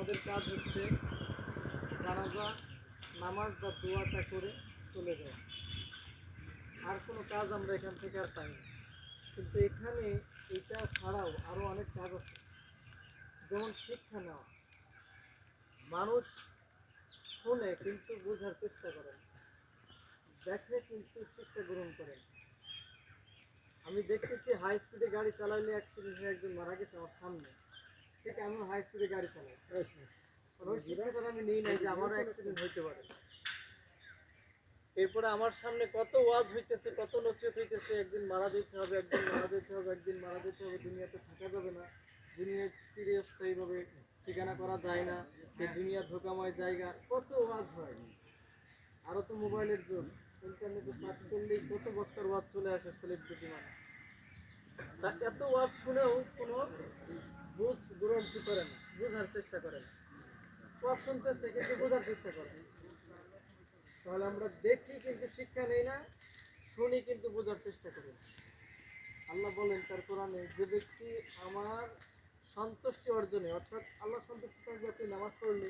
আমাদের কাজ হচ্ছে জানাজা নামাজ বা দোয়াটা করে চলে যাওয়া। আর কোনো কাজ আমরা এখান থেকে আর পাই না। কিন্তু এখানে এটা ছাড়াও আরও অনেক কাজ আছে, যেমন শিক্ষা নেওয়া। মানুষ শোনে কিন্তু বোঝার চেষ্টা করে না, দেখে কিন্তু শিক্ষা গ্রহণ করে না। আমি দেখতেছি হাই স্পিডে গাড়ি চালাইলে অ্যাক্সিডেন্ট হয়ে একজন মারা গেছে আমার সামনে, ঠিক আমিও হাই স্পিডে গাড়ি চালাই, ওই শিক্ষাটা আমি নিই নাই যে আমারও অ্যাক্সিডেন্ট হইতে পারে। এরপরে আমার সামনে কত ওয়াজ হইতেছে, কত নসিহত হইতেছে, একদিন মারা যেতে হবে, একদিন মারা যেতে হবে, একদিন মারা যেতে হবে, দুনিয়াতে থাকা যাবে না, দুনিয়ায় চিরস্থায়ীভাবে ঠিকানা করা যায় না, এই দুনিয়া ধোকাময় জায়গা, কত ওয়াজ হয়। আরও তো মোবাইলের যুগ, ইন্টারনেটে সার্চ করলেই কত বক্তার ওয়াজ চলে আসে, সেলিব্রিটি মানে। তা এত ওয়াজ শুনেও কোনো বুঝ গ্রহণ করে না, বোঝার চেষ্টা করে না। ওয়াজ শুনতেছে কিন্তু বোঝার চেষ্টা করে না। তাহলে আমরা দেখি কিন্তু শিক্ষা নেই না, শুনি কিন্তু বোঝার চেষ্টা করি না। আল্লাহ বলেন তার কোরআনে, যে ব্যক্তি আমার সন্তুষ্টি অর্জনে, অর্থাৎ আল্লাহ সন্তুষ্টি থাকবে, আপনি নামাজ পড়লে,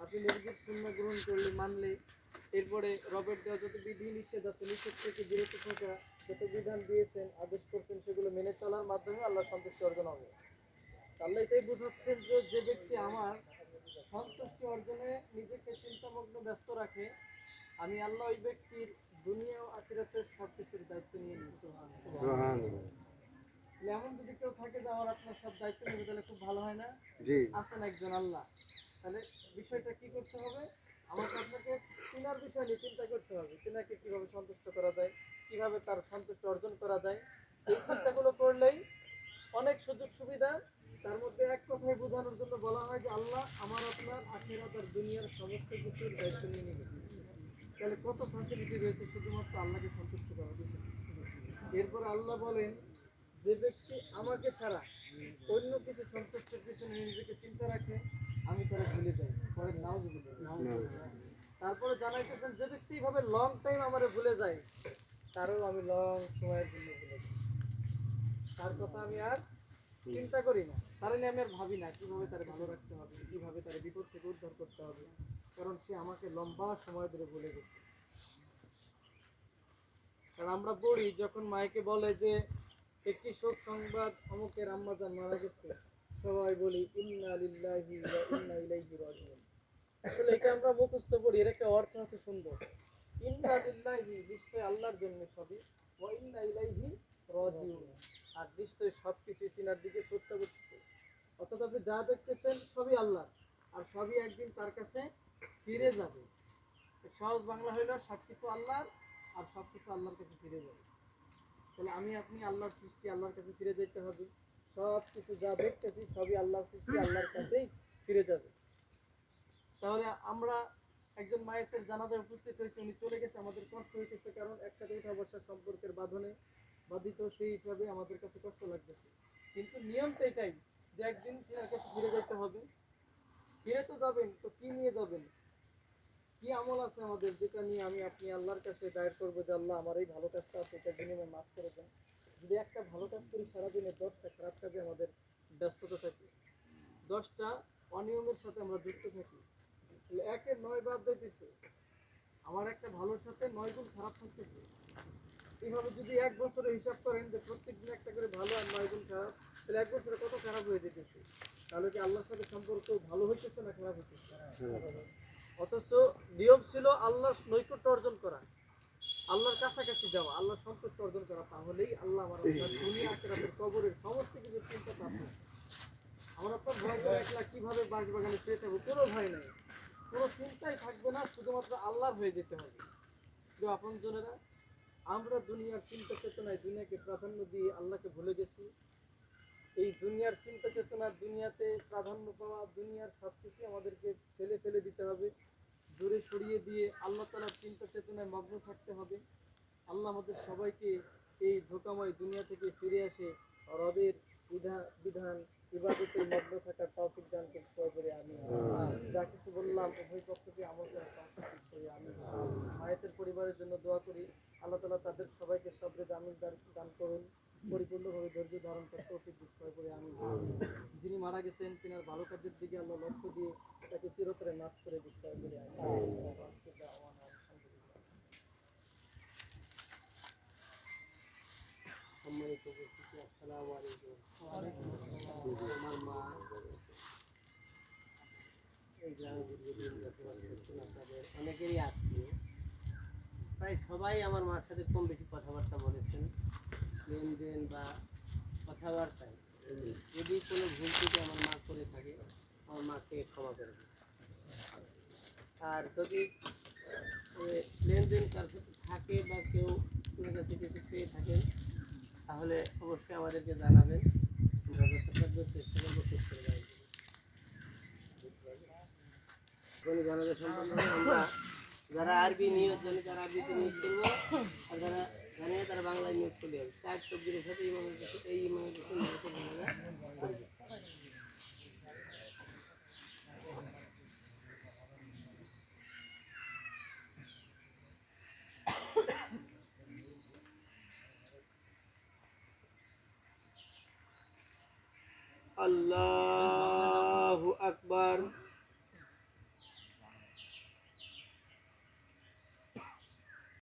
আপনি নির্ভীক সুন্নাহ গ্রহণ করলে, মানলে, এরপরে রবের দেওয়া যত বিধি নিষেধ আছে, নিষেধ থেকে বিরত থাকা, যত বিধান দিয়েছেন, আদেশ করছেন, সেগুলো মেনে চলার মাধ্যমে আল্লাহ সন্তুষ্টি অর্জন হবে। আল্লাহ এটাই বোঝাচ্ছেন যে, যে ব্যক্তি আমার সন্তুষ্টি অর্জনে নিজেকে চিন্তামগ্ন ব্যস্ত রাখে, আমি আল্লাহ ওই ব্যক্তির দুনিয়া ও আখিরাতের সব কিছুর দায়িত্ব নিয়ে নিয়েছি। এমন যদি কেউ থাকে যে আমার আপনার সব দায়িত্ব নেবে, তাহলে খুব ভালো হয় না? জি, আছেন একজন আল্লাহ। তাহলে বিষয়টা কি করতে হবে? আমাকে আপনাকে তিনার বিষয় নিয়ে চিন্তা করতে হবে, তিনাকে কিভাবে সন্তুষ্ট করা যায়, কিভাবে তার সন্তুষ্ট অর্জন করা যায়। এই চিন্তাগুলো করলেই অনেক সুযোগ সুবিধা। তার মধ্যে এক কথায় বোঝানোর জন্য বলা হয় যে আল্লাহ আমার আপনার আখিরাত আর দুনিয়ার সমস্ত কিছুর দায়িত্ব নিয়ে নেবেন। তাহলে কত ফ্যাসিলিটি রয়েছে শুধুমাত্র আল্লাহকে সন্তুষ্ট করার বিষয়। এরপর আল্লাহ বলেন, যে ব্যক্তি আমাকে ছাড়া অন্য কিছু সন্তুষ্টের পিছনে নিজেকে চিন্তা রাখে, আমি তারা ভুলে যাই। পরে নাও ভুলে যাই। তারপরে জানাইতেছেন, যে ব্যক্তি এইভাবে লং টাইম আমারে ভুলে যায়, তারও আমি লং সময়ের জন্য ভুলে যাই। তার কথা আমি আর চিন্তা করি না, তারা নিয়ে আমি আর ভাবি না কিভাবে তারা ভালো রাখতে হবে, কিভাবে তারা বিপদ থেকে উদ্ধার করতে হবে, কারণ সে আমাকে লম্বা সময় ধরে ভুলে গেছে। কারণ আমরা পড়ি যখন মাইকে বলে যে একটি শোক সংবাদ, অমুকের আম্মাজান মারা গেছে, সবাই বলি ইন্না লিল্লাহি ওয়া ইন্না ইলাইহি রাজিউন। আসলে এটা আমরা মুখস্থ পড়ি, এর একটা অর্থ আছে সুন্দর। ইন্না লিল্লাহি, নিশ্চয় আল্লাহর জন্য সবই, ওয়া ইন্না ইলাইহি রাজিউন, আর নিশ্চয় সবকিছু তিনার দিকে প্রত্যাবর্তিত। অর্থাৎ আপনি যা দেখতেছেন সবই আল্লাহ, আর সবই একদিন তার কাছে ফিরে যাবে। সহজ বাংলা হইল, সবকিছু আল্লাহর, আর সবকিছু আল্লাহর কাছে ফিরে যাবে। তাহলে আমি আপনি আল্লাহর সৃষ্টি, আল্লাহর কাছে ফিরে যেতে হবে। সব কিছু যা দেখতেছি সবই আল্লাহর সৃষ্টি, আল্লাহর কাছেই ফিরে যাবে। তাহলে আমরা একজন মায়ের জানাজায় উপস্থিত হয়েছে, উনি চলে গেছে, আমাদের কষ্ট হইতেছে, কারণ একসাথে উঠা বসার সম্পর্কের বাঁধনে বাধিত, সেই হিসাবে আমাদের কাছে কষ্ট লাগতেছে। কিন্তু নিয়মটা এটাই যে একদিন তিনার কাছে ফিরে যেতে হবে। ফিরে তো যাবেন, তো কি নিয়ে যাবেন? কি আমল আছে আমাদের, যেটা নিয়ে আমি আপনি আল্লাহর কাছে দায়ের করবো যে আল্লাহ আমার এই ভালো কাজটা আছে, এটা বিনিময়ে মাফ করে দেন। যদি একটা ভালো কাজ করি, সারাদিনে 10টা খারাপ কাজে আমাদের ব্যস্ততা থাকে, 10টা অনিয়মের সাথে আমরা যুক্ত থাকি, একে 9 বাদ দিতেছে, আমার একটা ভালোর সাথে 9 গুণ খারাপ থাকতেছে। এইভাবে যদি 1 বছরে হিসাব করেন যে প্রত্যেক দিন একটা করে ভালো আর 9 গুণ খারাপ, তাহলে 1 বছরে কত খারাপ হয়ে যেতেছে। তাহলে কি আল্লাহর সাথে সম্পর্ক ভালো হইতেছে না খারাপ হইতেছে? অথচ নিয়ম ছিল আল্লাহর নৈকট্য অর্জন করা, আল্লাহর কাছাকাছি যাওয়া, আল্লাহর সন্তুষ্ট অর্জন করা। তাহলেই আল্লাহ আমার আপনার দুনিয়া আখিরাতের কবরের সমস্ত কিছু চিন্তা থাকবে। আমার আপনার ভয় করে একলা কিভাবে বাগবাগানে পেয়ে থাকবো, কোনো ভয় নেই, কোনো চিন্তাই থাকবে না, শুধুমাত্র আল্লাহর হয়ে যেতে হবে। প্রিয় আপনজনেরা, আমরা দুনিয়ার চিন্তা চেতনায় দুনিয়াকে প্রাধান্য দিয়ে আল্লাহকে ভুলে গেছি। এই দুনিয়ার চিন্তা চেতনা, দুনিয়াতে প্রাধান্য পাওয়া, দুনিয়ার সব কিছু আমাদেরকে ফেলে ফেলে দিতে হবে, দূরে সরিয়ে দিয়ে আল্লাহ তাআলার চিন্তা চেতনায় মগ্ন থাকতে হবে। আল্লাহ আমাদের সবাইকে এই ধোঁকাময় দুনিয়া থেকে ফিরে আসে রবের বিধান ইবাদতে মগ্ন থাকার তৌফিক দান করে আমি যা কিছু বললাম উভয় পক্ষকে আমল করার তৌফিক করে আমি মায়েদের পরিবারের জন্য দোয়া করি। আল্লাহ তাআলা তাদের সবাইকে সবরে দান করুন, পরিপূর্ণভাবে ধৈর্য ধারণ করতে তৌফিক করে আমি যিনি মারা মারা গেছেন তিনার ভালো কাজের দিকে আল্লাহ লক্ষ্য দিয়ে তাকে চিরতরে মাফ করে দিতে হবে। সম্মানিত উপস্থিতি, আসসালামু আলাইকুম। আমার মা এই গ্রামে দীর্ঘদিন বসবাস করছেন, আপনাদের অনেকেরই আত্মীয়। প্রায় সবাই আমার মার সাথে কম বেশি কথাবার্তা বলেছেন। লেনদেন বা কথাবার্তায় যদি কোনো ভুল ত্রুটি আমার মা করে থাকে, আমার মাকে ক্ষমা করে দিন। আর যদি লেনদেন কার সাথে থাকে বা কেউ আপনার কাছে কিছু পেয়ে থাকেন, তাহলে অবশ্যই আমাদেরকে জানাবেন। আমরা যথাসাধ্য চেষ্টা করবো শেষ করে দেওয়ার জন্য। জানাজা সম্পন্ন হলে আমরা যারা আরবি নিয়োগ জানে তারা আরবিতে নিয়োগ করবো, আর যারা জানে তারা বাংলায় নিয়োগ করলে হবে। 4 তকবীরের সাথে ইমামের কাছে এই ইমামের কাছে নিয়োগের জানাজা করবে। আল্লাহু আকবার।